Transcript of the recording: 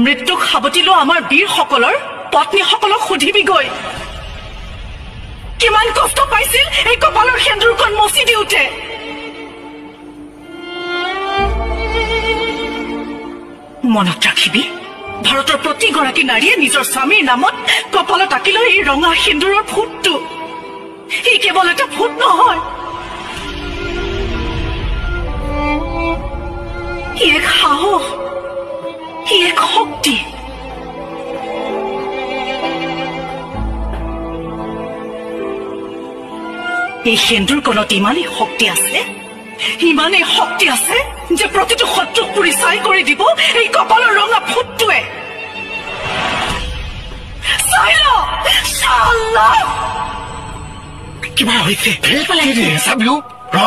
মৃত্যুক সাৱটি লোৱা আমাৰ বীৰসকলৰ পত্নীসকলক সুধিবিগৈ কিমান কষ্ট পাইছিল এই কপালৰ সেন্দুৰখন মচি দিওঁতে। মনত ৰাখিবি, ভাৰতৰ প্ৰতিগৰাকী নাৰীয়ে নিজৰ স্বামীৰ নামত কপালত আঁকি লয় এই ৰঙা সেন্দুৰৰ ফুটটো। ই কেৱল এটা ফুট নহয়, ই এক সাহস, ই এক শক্তি। এই সেন্দুৰকণত ইমানেই শক্তি আছে যে প্ৰতিটো শত্ৰুক পুৰি ছাই কৰি দিব এই কপালৰ ৰঙা ফুটটোৱে। কিবা হৈছে চাবিও ৰ